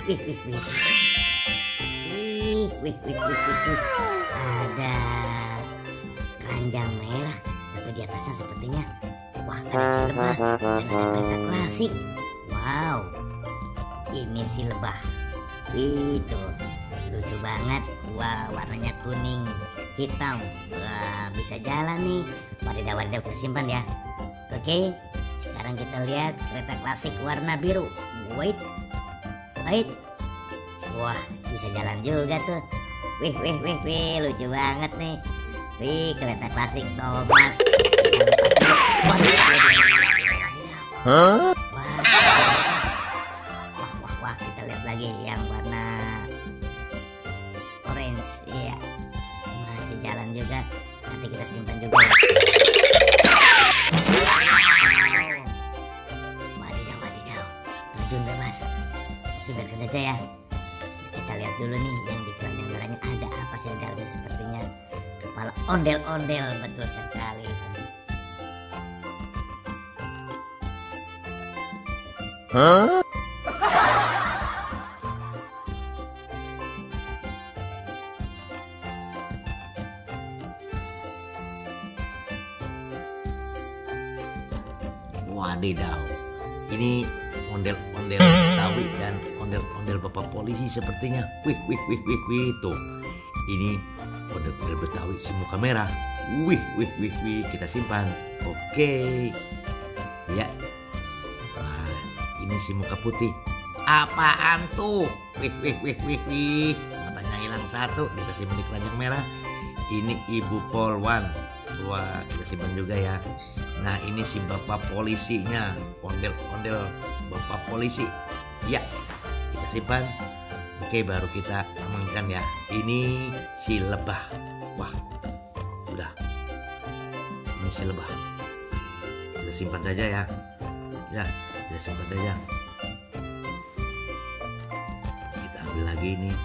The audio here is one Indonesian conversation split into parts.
Wih, wih, wih. Wih, wih, wih, wih, wih. Ada keranjang merah, tapi di atasnya sepertinya wah ada si lebah dan ada kereta klasik. Wow, ini si lebah. Itu lucu banget. Wah, warnanya kuning hitam. Wah, bisa jalan nih. Wadidaw, kita simpan ya. Oke, sekarang kita lihat kereta klasik warna biru. Wait. Wah, bisa jalan juga tuh. Wih, lucu banget nih. Wih, kereta klasik Thomas. Wah, kita lihat lagi yang warna orange. Iya, masih jalan juga. Nanti kita simpan juga. Wadidaw. Terjun bebas. Oke, biarkan aja ya. Kita lihat dulu nih yang di keranjang merahnya ada apa sih di dalamnya, sepertinya kepala ondel-ondel. Betul sekali. Wadidaw, ini ondel-ondel Betawi dan ondel-ondel bapak polisi sepertinya. Wih, tuh. Ini ondel-ondel Betawi si muka merah. Wih, kita simpan. Oke. Ya. Wah, ini si muka putih. Apaan tuh? Wih. Matanya hilang satu. Kita simpan di keranjang merah. Ini Ibu Polwan. Wah, kita simpan juga ya. Nah, ini si bapak polisinya, ondel-ondel bapak polisi. Ya, kita simpan. Oke, baru kita amankan ya. Ini si lebah. Wah, udah. Ini si lebah. Kita simpan saja ya. Ya, kita simpan saja. Kita ambil lagi ini.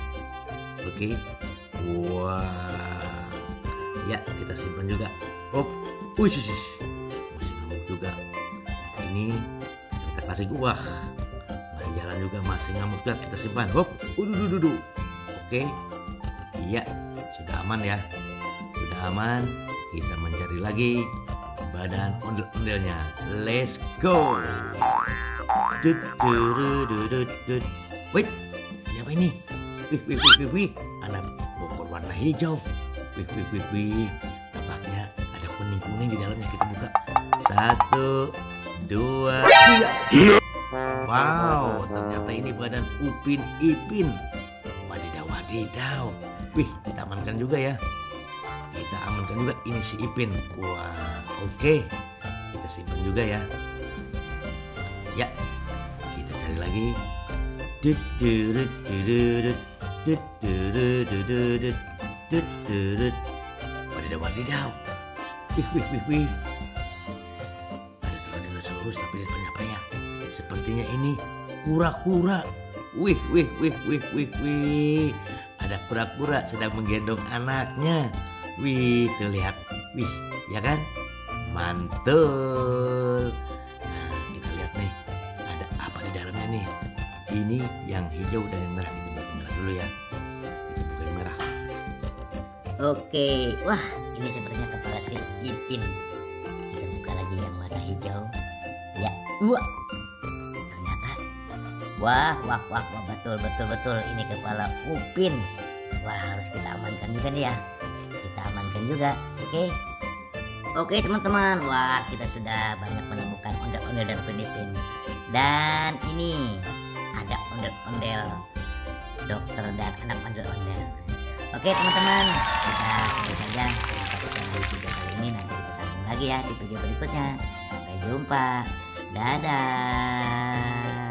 Oke. Wah. Ya, kita simpan juga. Hop. Masih ngamuk juga. Ini kereta klasik gua. Masih jalan juga, masih ngamuk juga. Kita simpan. Hop. Dudu. Oke. Iya, sudah aman ya. Sudah aman. Kita mencari lagi badan ondel-ondelnya. Let's go. Wait, ini apa ini? Wih. Ada bokor warna hijau. Wih. Tampaknya ada kuning-kuning di dalamnya. Kita buka. 1, 2, 3. Wow, ternyata ini badan Upin Ipin. Wadidaw. Wih, kita amankan juga ya. Kita amankan juga ini si Ipin. Wah, oke. Kita simpan juga ya. Ya, kita cari lagi. Wadidaw. Wih. Ada telur dinosaurus tapi banyak-banyak. Sepertinya ini kura-kura. Wih. Ada kura-kura sedang menggendong anaknya. Wih, tuh lihat. Wih, ya kan? Mantul. Nah, kita lihat nih. Ada apa di dalamnya nih? Ini yang hijau dan yang merah. Kita buka merah dulu ya. Kita buka yang merah. Oke, wah ini sepertinya kepala si Ipin. Kita buka lagi yang warna hijau. Ya, ternyata wah, betul. Ini kepala Upin. Wah, harus kita amankan juga nih ya. Kita amankan juga. Oke teman-teman. Wah, kita sudah banyak menemukan ondel-ondel dan Upin Ipin. Dan ini ada ondel-ondel dokter dan anak ondel-ondel. Oke teman-teman, kita sampai saja di video kali ini. Nanti kita sambung lagi ya di video berikutnya. Sampai jumpa. Dadah.